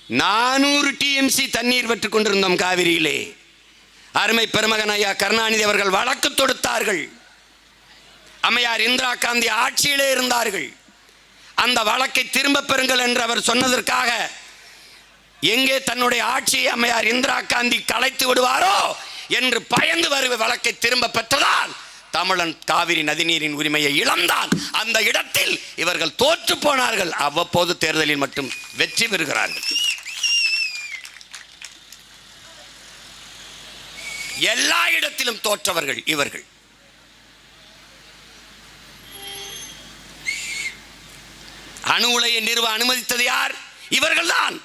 400 TMC தண்ணீர் பெற்றுக் கொண்டிருந்தோம் காவிரியிலே. அருமை பெருமகன் ஐயா கருணாநிதி அவர்கள் வழக்கு தொடுத்தார்கள். அம்மையார் இந்திரா காந்தி ஆட்சியிலே இருந்தார்கள். அந்த வழக்கை திரும்ப பெறுங்கள் என்று அவர் சொன்னதற்காக எங்கே தன்னுடைய ஆட்சியை அம்மையார் இந்திரா காந்தி கலைத்து விடுவாரோ என்று பயந்து வருவ வழக்கை திரும்ப பெற்றதால் தமிழன் காவிரி நதிநீரின் உரிமையை இழந்தான். அந்த இடத்தில் இவர்கள் தோற்று போனார்கள். அவ்வப்போது தேர்தலில் மட்டும் வெற்றி பெறுகிறார்கள். எல்லா இடத்திலும் தோற்றவர்கள் இவர்கள். அணு உலையை நிறுவ அனுமதித்தது யார்? இவர்கள்தான்.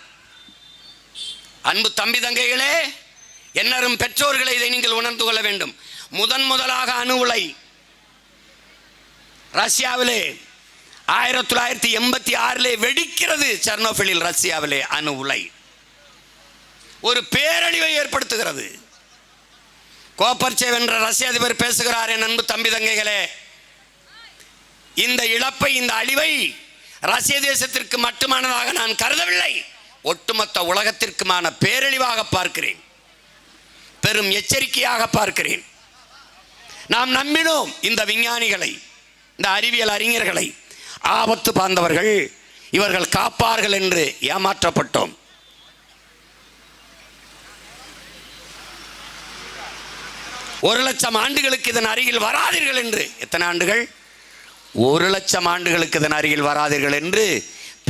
அன்பு தம்பி தங்கைகளே, என்னரும் பெற்றோர்களை இதை நீங்கள் உணர்ந்து கொள்ள வேண்டும். முதலாக அணு உலை ரஷ்யாவிலே 1986 வெடிக்கிறது. செர்னோபிலில் ரஷ்யாவிலே அணு உலை ஒரு பேரழிவை ஏற்படுத்துகிறது. கோப்பர்ச்சேவ் என்ற ரஷ்ய அதிபர் பேசுகிறார். என் அன்பு தம்பி தங்கைகளே, இந்த இழப்பை, இந்த அழிவை ரஷ்ய தேசத்திற்கு மட்டுமானதாக நான் கருதவில்லை, ஒட்டுமொத்த உலகத்திற்குமான பேரழிவாக பார்க்கிறேன், பெரும் எச்சரிக்கையாக பார்க்கிறேன். நாம் நம்பினோம் இந்த விஞ்ஞானிகளை, இந்த அறிவியல் அறிஞர்களை, ஆபத்து பார்ந்தவர்கள், இவர்கள் காப்பார்கள் என்று ஏமாற்றப்பட்டோம். ஒரு லட்சம் ஆண்டுகளுக்கு இதன் அருகில் வராதீர்கள் என்று, எத்தனை ஆண்டுகள்? 1,00,000 ஆண்டுகளுக்கு இதன் அருகில் வராதீர்கள் என்று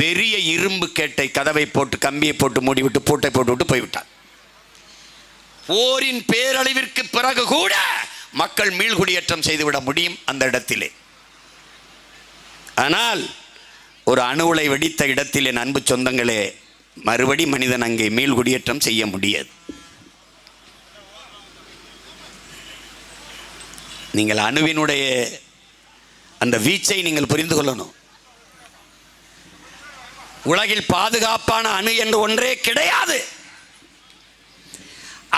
பெரிய இரும்பு கேட்டை கதவை போட்டு கம்பியை போட்டு மூடிவிட்டு பூட்டை போட்டுவிட்டு போய்விட்டார். போரின் பேரழிவிற்கு பிறகு கூட மக்கள் மீள்குடியேற்றம் செய்துவிட முடியும் அந்த இடத்திலே. ஆனால் ஒரு அணு உலை வெடித்த இடத்தில் என் அன்பு சொந்தங்களே, மறுபடி மனிதன் அங்கே மீள்குடியேற்றம் செய்ய முடியாது. நீங்கள் அணுவினுடைய அந்த வீச்சை நீங்கள் புரிந்து கொள்ளணும். உலகில் பாதுகாப்பான அணு என்று ஒன்றே கிடையாது.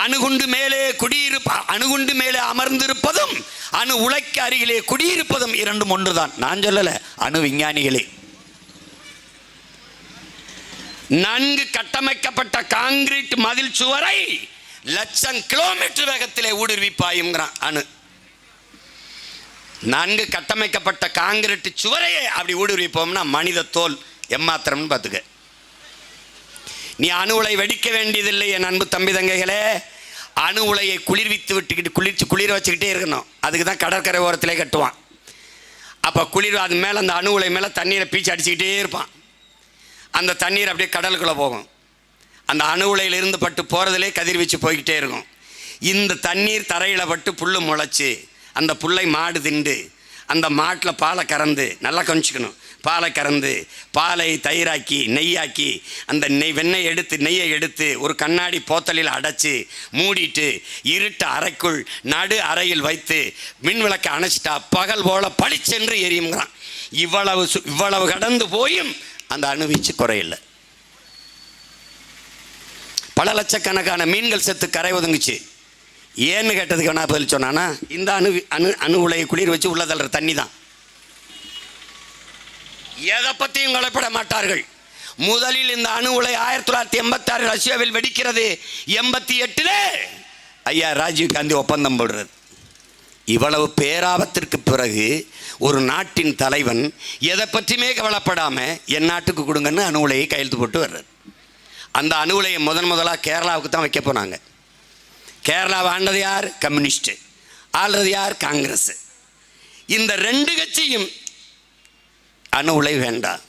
அணுகுண்டு மேலே அமர்ந்திருப்பதும் அணு உலைக்கு அருகிலே குடியிருப்பதும் இரண்டும் ஒன்றுதான். நான் சொல்லல, அணு விஞ்ஞானிகளே. நன்கு கட்டமைக்கப்பட்ட காங்கிரீட் மதில் சுவரை 1,00,000 கிலோமீட்டர் வேகத்திலே ஊடுருவிப்பாயுங்கிறான் அணு. நன்கு கட்டமைக்கப்பட்ட காங்கிரீட் சுவரையே அப்படி ஊடுருவிப்போம்னா மனித தோல் எம்மாத்திரம்னு பார்த்துக்க. நீ அணு உலை வெடிக்க வேண்டியதில்லை என் அன்பு தம்பி தங்கைகளே. அணு உலையை குளிர்வித்து விட்டுக்கிட்டு குளிர வச்சுக்கிட்டே இருக்கணும். அதுக்கு தான் கடற்கரை ஓரத்திலே கட்டுவான். அப்போ அது மேலே, அந்த அணு உலை மேலே தண்ணீரை பீச்சு அடிச்சுக்கிட்டே இருப்பான். அந்த தண்ணீர் அப்படியே கடலுக்குள்ளே போகும். அந்த அணு உலையிலிருந்து பட்டு போகிறதுலே கதிர்வீச்சு போய்கிட்டே இருக்கும். இந்த தண்ணீர் தரையில் பட்டு புல் முளைச்சி அந்த புல்லை மாடு திண்டு அந்த மாட்டில் பாலை கறந்து, நல்லா கொஞ்சிக்கணும், பாலை கறந்து பாலை தயிராக்கி நெய்யாக்கி அந்த நெய்யை எடுத்து ஒரு கண்ணாடி போத்தலில் அடைச்சி மூடிட்டு இருட்டு அறைக்குள் நடு அறையில் வைத்து மின் விளக்கை அணைச்சிட்டா பகல் போல பளிச்சென்று எரியுங்கிறான். இவ்வளவு கடந்து போயும் அந்த அணுவீச்சு குறையில்லை. பல லட்சக்கணக்கான மீன்கள் செத்து கரை ஒதுங்குச்சு. ஏன்னு கேட்டதுக்கு வேணா பதில் சொன்னானா, இந்த அணு உலையை குளிர் வச்சு உள்ள தள்ளுற தண்ணி தான். எதை பற்றியும் கவலைப்பட மாட்டார்கள். முதலில் இந்த அணு உலை 1986 ரஷ்யாவில் வெடிக்கிறது. 88 ஐயா ராஜீவ் காந்தி ஒப்பந்தம் போடுறது. இவ்வளவு பேராபத்திற்கு பிறகு ஒரு நாட்டின் தலைவன் எதை பற்றியுமே கவலைப்படாமல் என் நாட்டுக்கு கொடுங்கன்னு அணு உலையை கையெழுத்து போட்டு வர்றது. அந்த அணு உலையை முதலாக கேரளாவுக்கு தான் வைக்க போனாங்க. கேரளாவை ஆண்டது யார்? கம்யூனிஸ்ட். ஆள்றது யார்? காங்கிரஸ். இந்த 2 கட்சியும் அணு உலை வேண்டாம்,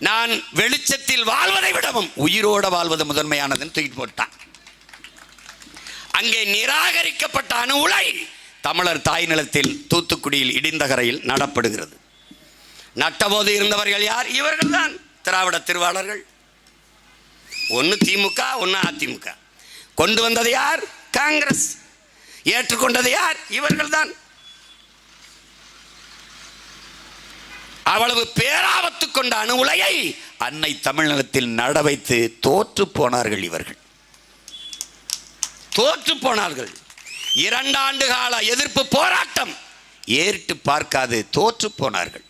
நான் வெளிச்சத்தில் வாழ்வதை விடவும் உயிரோட வாழ்வது முதன்மையானதுன்னு தூக்கிட்டு போட்டான். அங்கே நிராகரிக்கப்பட்ட அணு உலை தமிழர் தாய் நிலத்தில் தூத்துக்குடியில் இடிந்தகரையில் நடப்படுகிறது. நட்டபோது இருந்தவர்கள் யார்? இவர்கள் தான் திராவிட திருவாளர்கள். ஒன்று திமுக, ஒன்று அதிமுக. கொண்டு வந்தது யார்? காங்கிரஸ். ஏற்றுக்கொண்டது யார்? இவர்கள் தான். அவ்வளவு பேராபத்து கொண்ட அணு உலையை அன்னை தமிழ்நிலத்தில் நட வைத்து தோற்று போனார்கள். இவர்கள் தோற்று போனார்கள். 2 ஆண்டு கால எதிர்ப்பு போராட்டம் ஏறிட்டு பார்க்காது தோற்று போனார்கள்.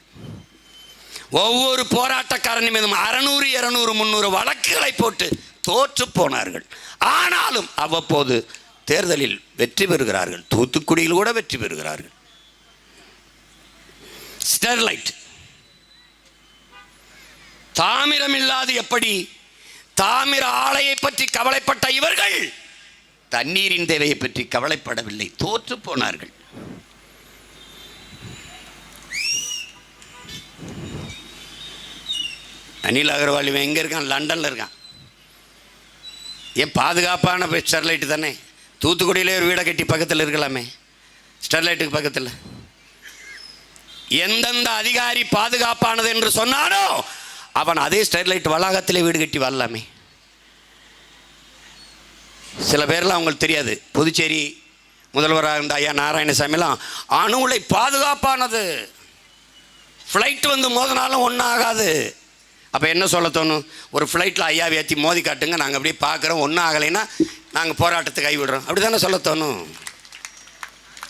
ஒவ்வொரு போராட்டக்காரன் மீதும் 600 200 300 வழக்குகளை போட்டு தோற்று போனார்கள். ஆனாலும் அவ்வப்போது தேர்தலில் வெற்றி பெறுகிறார்கள். தூத்துக்குடியில் கூட வெற்றி பெறுகிறார்கள். ஸ்டெர்லைட் தாமிரம் இல்லாது எப்படி? தாமிர ஆலையை பற்றி கவலைப்பட்ட இவர்கள் தண்ணீரின் தேவையை பற்றி கவலைப்படவில்லை, தோற்று போனார்கள். அனில் அகர்வால் இவன் எங்கே இருக்கான்? லண்டனில் இருக்கான். ஏன் பாதுகாப்பான ஸ்டெர்லைட்டு தானே. தூத்துக்குடியிலே ஒரு வீடை கட்டி பக்கத்தில் இருக்கலாமே, ஸ்டெர்லைட்டுக்கு பக்கத்தில். எந்தெந்த அதிகாரி பாதுகாப்பானது என்று சொன்னானோ அவன் அதே ஸ்டெர்லைட் வளாகத்திலே வீடு கட்டி வரலாமே. சில பேர்லாம் அவங்களுக்கு தெரியாது. புதுச்சேரி முதல்வராக இருந்த ஐயா நாராயணசாமிலாம் அணு உலை பாதுகாப்பானது, ஃப்ளைட் வந்து மோதினாலும் ஒன்றும் ஆகாது. அப்போ என்ன சொல்ல தோணும்? ஒரு ஃப்ளைட்டில் ஐயாவை ஏற்றி மோதி காட்டுங்க, நாங்கள் அப்படியே பார்க்குறோம், ஒன்றும் ஆகலைன்னா நாங்கள் போராட்டத்தை கைவிடுறோம், அப்படி தானே சொல்ல தோணும்.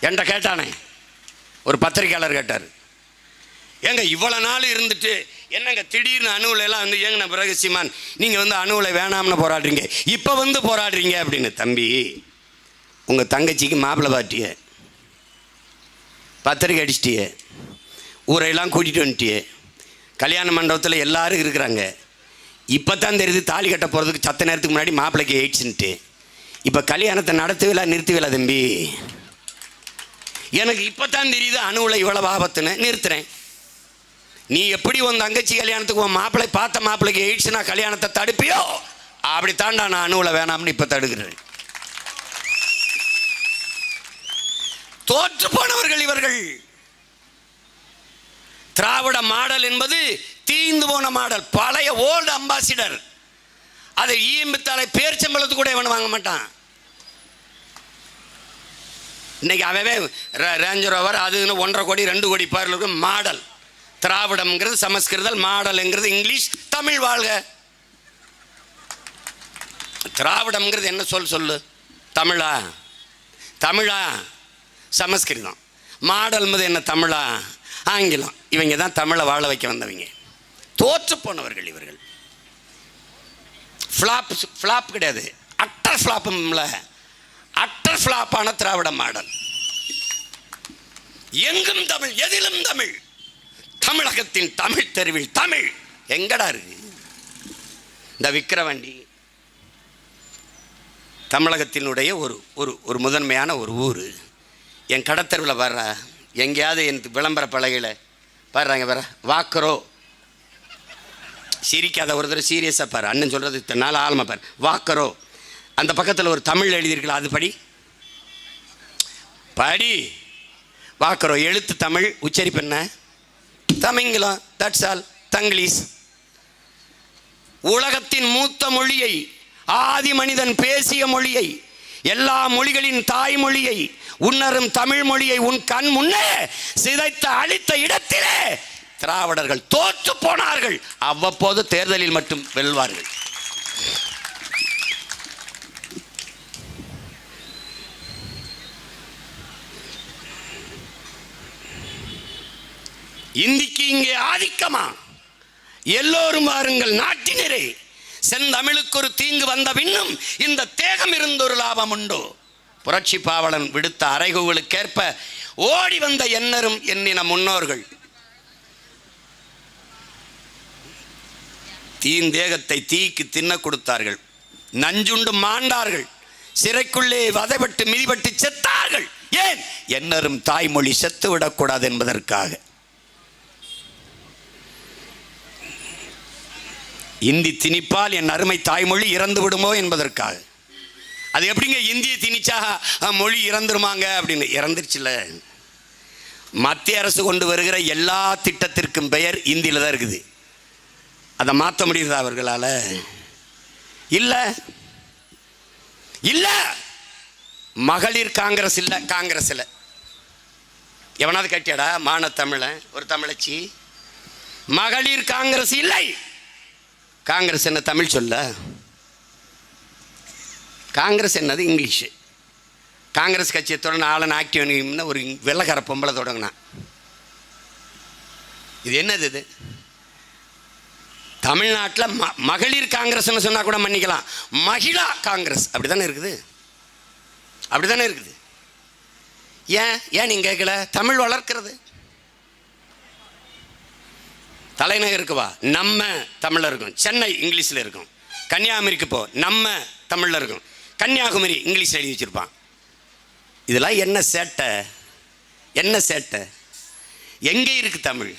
என்கிட்ட கேட்டானே ஒரு பத்திரிக்கையாளர் கேட்டார், ஏங்க இவ்வளோ நாள் இருந்துட்டு என்னங்க திடீர்னு அணு உலையெல்லாம் வந்து ஏங்கண்ணா பிறகு சீமான் நீங்கள் வந்து அணு உலை வேணாம்னு போராடுறீங்க, இப்போ வந்து போராடுறீங்க அப்படின்னு. தம்பி, உங்கள் தங்கச்சிக்கு மாப்பிள்ளை பாட்டிய பத்திரிக்கை அடிச்சிட்டியே, ஊரையெல்லாம் கூட்டிகிட்டு வந்துட்டியே, கல்யாண மண்டபத்தில் எல்லாரும் இருக்கிறாங்க. இப்போ தான் தெரியுது தாலி கட்ட போகிறதுக்கு சத்த நேரத்துக்கு முன்னாடி மாப்பிள்ளைக்கு எயிட்ஸ்ன்ட்டு. இப்போ கல்யாணத்தை நடத்துவிலா நிறுத்துவிலா தம்பி? எனக்கு இப்போ தான் தெரியுது அணு உலை இவ்வளோ ஆபத்துன்னு, நிறுத்துறேன். நீ எப்படி உன் தங்கச்சி கல்யாணத்துக்கு உன் மாப்பிள்ளை பார்த்த மாப்பிள்ளைக்கு எயிட்ஸ்னா கல்யாணத்தை தடுப்பியோ, அப்படித்தாண்டா நான் அணு உலை வேணாம்னு இப்போ தடுக்கிறேன். தோற்று போனவர்கள் இவர்கள். திராவிட மாடல் என்பது தீந்து போன மாடல், பழைய ஓல்டு அம்பாசிடர். அதை ஈம்பித்தாலை பேர்ச்சம்பளத்துக்கு கூட இவன் வாங்க மாட்டான். இன்னைக்கு அவவே ரேஞ்ச் ரோவர் அதுன்னு 1.5 கோடி 2 கோடி பேருக்கு மாடல். திராவிடம்ங்கிறது சமஸ்கிருதம், மாடல்ங்கிறது இங்கிலீஷ், தமிழ் வாழ்க. திராவிடம்ங்கிறது என்ன சொல்லு? தமிழா? தமிழா? சமஸ்கிருதம். மாடல் என்பது என்ன? தமிழா? ஆங்கிலம். இவங்க தான் தமிழை வாழ வைக்க வந்தவங்க. தோற்று போனவர்கள் இவர்கள். ஃப்ளாப் கிடையாது, அட்டர் ஃப்ளாப்பும்ல, அட்டர் ஃப்ளாப்பான திராவிட மாடல். எங்கும் தமிழ், எதிலும் தமிழ். தமிழகத்தின் தமிழ் தெருவில் தமிழ் எங்கடா இருக்கு? இந்த விக்கிரவாண்டி தமிழகத்தினுடைய ஒரு முதன்மையான ஒரு ஊர். என் கடத்தெருவில் வர்ற எங்கேயாவது என் விளம்பர பலகையில் பாடுறாங்க வர வாக்கரோ, சிரிக்காத ஒரு தடவை சீரியஸாக பாரு, அண்ணன் சொல்கிறது இத்தனை நாள் ஆழமாக பாரு, வாக்கரோ. அந்த பக்கத்தில் ஒரு தமிழ் எழுதியிருக்கலாம், அது படி படி. வாக்கரோ எழுத்து தமிழ், உச்சரிப்பு என்ன? தமிங்கிலம், தட்ஸ் ஆல், தங்கிலீஷ். உலகத்தின் மூத்த மொழியை, ஆதி மனிதன் பேசிய மொழியை, எல்லா மொழிகளின் தாய்மொழியை, உன்னரும் தமிழ் மொழியை உன் கண் முன்னே சிதைத்து அழித்த இடத்திலே திராவிடர்கள் தோற்று போனார்கள். அவ்வப்போது தேர்தலில் மட்டும் வெல்வார்கள். இந்திக்கு இங்கே ஆதிக்கமா? எல்லோரும் வாருங்கள் நாட்டினரே, செந்தமிழுக்கு ஒரு தீங்கு வந்த பின்னும் இந்த தேகம் இருந்தொரு லாபம் உண்டோ? புரட்சி பாவலன் விடுத்த அறைகூவலுக்கேற்ப ஓடி வந்த எண்ணரும் எண்ணின முன்னோர்கள் தீந்தேகத்தை தீக்கு தின்ன கொடுத்தார்கள், நஞ்சுண்டு மாண்டார்கள், சிறைக்குள்ளே வதைப்பட்டு மிதிப்பட்டு செத்தார்கள். ஏன்? எண்ணரும் தாய்மொழி செத்து விடக்கூடாது என்பதற்காக. இந்தி திணிப்பால் என் அருமை தாய்மொழி இறந்து விடுமோ என்பதற்காக. அது எப்படிங்க இந்தியை திணிச்சா மொழி இறந்துருமாங்க அப்படின்னு? இறந்துருச்சுல. மத்திய அரசு கொண்டு வருகிற எல்லா திட்டத்திற்கும் பெயர் இந்தியில் தான் இருக்குது. அதை மாற்ற முடியுதா அவர்களால்? இல்லை இல்லை. மகளிர் காங்கிரஸ் இல்லை, காங்கிரஸ் இல்லை. எவனாவது கட்டியாடா மான தமிழன் ஒரு தமிழச்சி? மகளிர் காங்கிரஸ் இல்லை. காங்கிரஸ் என்ன தமிழ் சொல்ல? காங்கிரஸ் என்னது இங்கிலீஷு. காங்கிரஸ் கட்சியை தொடங்கின ஆளன் ஆக்டிவ்னு ஒரு வெள்ளக்கார பொம்பளை தொடங்கினான். இது என்னது? இது தமிழ்நாட்டில் மகளிர் காங்கிரஸ்னு சொன்னால் கூட மன்னிக்கலாம், மகிழா காங்கிரஸ் அப்படி தானே இருக்குது, அப்படி தானே இருக்குது. ஏன் நீங்கள் கேட்கல? தமிழ் வளர்க்கிறது. தலைநகருக்கு வா, நம்ம தமிழில் இருக்கும். சென்னை இங்கிலீஷில் இருக்கும். கன்னியாகுமரிக்கு போ, நம்ம தமிழில் இருக்கும். கன்னியாகுமரி இங்கிலீஷ் எழுதி வச்சுருப்பான். இதெல்லாம் என்ன சேட்டை, என்ன சேட்டை? எங்கே இருக்கு தமிழ்?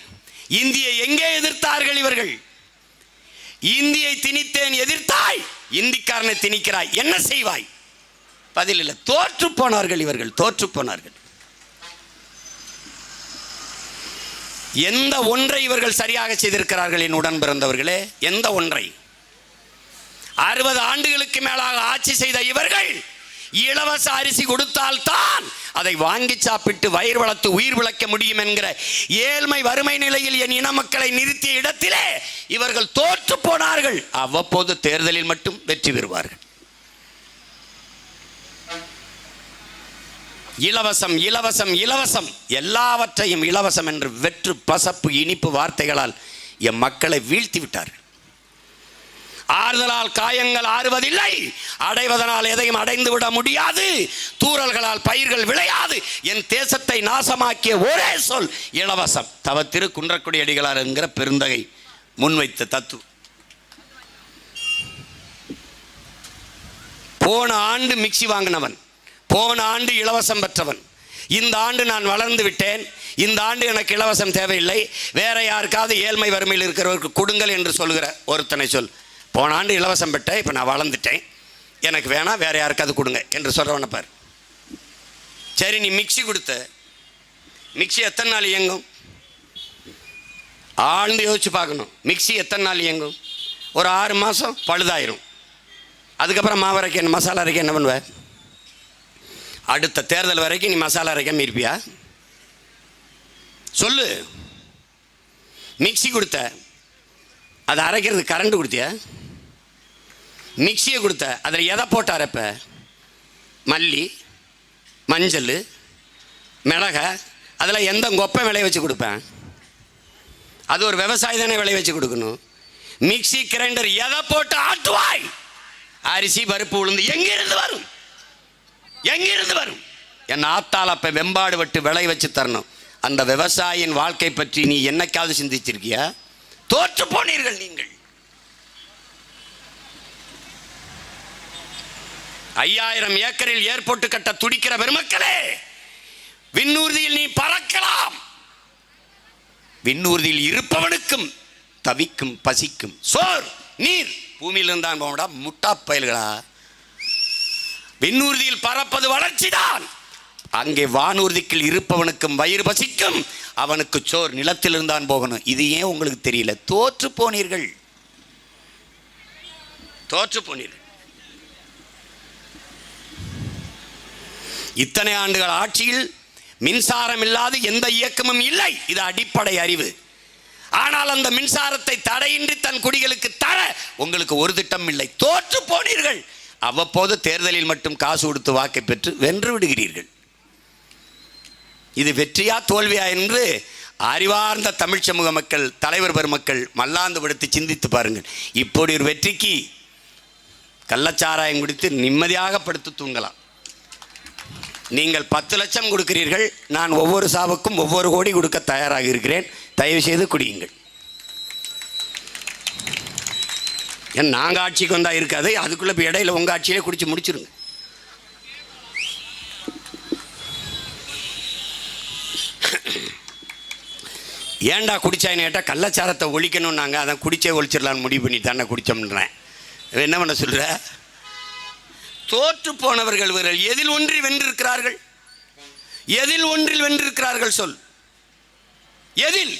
இந்தியை எங்கே எதிர்த்தார்கள் இவர்கள்? இந்தியை திணித்தேன் எதிர்த்தாய், இந்திக்காரனை திணிக்கிறாய், என்ன செய்வாய்? பதில் இல்லை. தோற்று போனார்கள் இவர்கள், தோற்று போனார்கள். எந்த ஒன்றை இவர்கள் சரியாக செய்திருக்கிறார்கள் என் உடன் பிறந்தவர்களே? எந்த ஒன்றை? 60 ஆண்டுகளுக்கு மேலாக ஆட்சி செய்த இவர்கள் இலவச அரிசி கொடுத்தால்தான் அதை வாங்கி சாப்பிட்டு வயிறு வளர்த்து உயிர் விளக்க முடியும் என்கிற ஏழ்மை வறுமை நிலையில் என் இன மக்களை நிறுத்திய இடத்திலே இவர்கள் தோற்று போனார்கள். அவ்வப்போது தேர்தலில் மட்டும் வெற்றி பெறுவார்கள். இலவசம் இலவசம் இலவசம், எல்லாவற்றையும் இலவசம் என்று வெற்று பசப்பு இனிப்பு வார்த்தைகளால் என் மக்களை வீழ்த்தி விட்டார்கள். ஆறுதலால் காயங்கள் ஆறுவதில்லை, அடைவதனால் எதையும் அடைந்து விட முடியாது, தூறல்களால் பயிர்கள் விளையாது. என் தேசத்தை நாசமாக்கிய ஒரே சொல் இலவசம். தவத்திரு குன்றக்குடி அடிகளார் என்கிற பெருந்தகை முன்வைத்த தத்துவம். போன ஆண்டு மிக்சி வாங்கினவன், போன ஆண்டு இலவசம் பெற்றவன், இந்த ஆண்டு நான் வளர்ந்து விட்டேன், இந்த ஆண்டு எனக்கு இலவசம் தேவையில்லை, வேற யாருக்காவது ஏழ்மை வறுமையில் இருக்கிறவருக்கு கொடுங்கள் என்று சொல்கிற ஒருத்தனை சொல். போன ஆண்டு இலவசம் பெற்றேன், இப்போ நான் வளர்ந்துட்டேன், எனக்கு வேணாம், வேற யாருக்காவது கொடுங்க என்று சொல்கிறவனை பார். சரி, நீ மிக்சி கொடுத்த, மிக்சி எத்தனை நாள் இயங்கும்? ஆழ்ந்து யோசிச்சு பார்க்கணும். மிக்சி எத்தனை நாள் இயங்கும்? ஒரு 6 மாதம் பழுதாயிரும். அதுக்கப்புறம் மாவு அரைக்க, மசாலா அரைக்க என்ன பண்ணுவ? அடுத்த தேர்தல் வரைக்கும் நீ மசாலா அரைக்காம இருப்பியா? சொல்லு. மிக்சி கொடுத்த, அதை அரைக்கிறது கரண்ட் கொடுத்தியா? மிக்சியை கொடுத்த, அதில் எதை போட்டு அரைப்ப? மல்லி, மஞ்சள், மிளகா, அதில் எந்த கொப்பை விளைய வச்சு கொடுப்பேன்? அது ஒரு விவசாயி தானே விளைய வச்சு கொடுக்கணும். மிக்சி கிரைண்டர் எதை போட்டு ஆட்டுவாய்? அரிசி பருப்பு உளுந்து எங்கிருந்து வரும்? எங்கிருந்து வரும்? என் ஆத்தால் அப்ப வெம்பாடு விட்டு விளைய வச்சு தரணும். அந்த விவசாயியின் வாழ்க்கை பற்றி நீ என்னைக்காவது சிந்திச்சிருக்கியா? தோற்று போனீர்கள் நீங்கள். 5000 ஏக்கரில் ஏர்போர்ட் கட்ட துடிக்கிற பெருமக்களே, விண்ணூர்தியில் நீ பறக்கலாம். விண்ணூர்தியில் இருப்பவனுக்கும் தவிக்கும் பசிக்கும் சோர் நீர் பூமியில் இருந்தான் போகடா முட்டா பயல்களா. விண்ணூர்தியில் பறப்பது வளர்ச்சிதான். அங்கே வானூர்திக்குள் இருப்பவனுக்கும் வயிறு பசிக்கும், அவனுக்கு சோர் நிலத்தில் இருந்தான் போகணும். இது ஏன் உங்களுக்கு தெரியல? தோற்று போனீர்கள், தோற்று போனீர்கள். இத்தனை ஆண்டுகள் ஆட்சியில் மின்சாரம் இல்லாத எந்த இயக்கமும் இல்லை. இது அடிப்படை அறிவு. ஆனால் அந்த மின்சாரத்தை தடையின்றி தன் குடிகளுக்கு தர உங்களுக்கு ஒரு திட்டம் இல்லை. தோற்று போனீர்கள். அவ்வப்போது தேர்தலில் மட்டும் காசு கொடுத்து வாக்கை பெற்று வென்று விடுகிறீர்கள். இது வெற்றியா தோல்வியா என்று அறிவார்ந்த தமிழ் சமூக மக்கள், தலைவர் பெருமக்கள் மல்லாந்து படுத்தி சிந்தித்து பாருங்கள். இப்படி ஒரு வெற்றிக்கு கள்ளச்சாராயம் குடித்து நிம்மதியாக படுத்து தூங்கலாம். நீங்கள் 10 லட்சம் கொடுக்கிறீர்கள், நான் ஒவ்வொரு சாவுக்கும் ஒவ்வொரு கோடி கொடுக்க தயாராக இருக்கிறேன். தயவு செய்து குடியுங்கள். ஏன் நாங்கள் ஆட்சிக்கு வந்தால் இருக்காது, அதுக்குள்ளே இப்போ இடையில உங்கள் ஆட்சியிலே குடிச்சு முடிச்சிருங்க. ஏன்டா குடிச்சாயின்னு கேட்டால் கள்ளச்சாரத்தை ஒழிக்கணும், நாங்கள் அதான் குடிச்சே ஒழிச்சிடலான்னு முடிவு பண்ணி தானே குடித்தோம்ன்றேன். என்ன பண்ண சொல்கிற? தோற்று போனவர்கள் இவர்கள் எதில் ஒன்றில் வென்றிருக்கிறார்கள்? எதில் ஒன்றில் வென்றிருக்கிறார்கள் சொல். எதில்?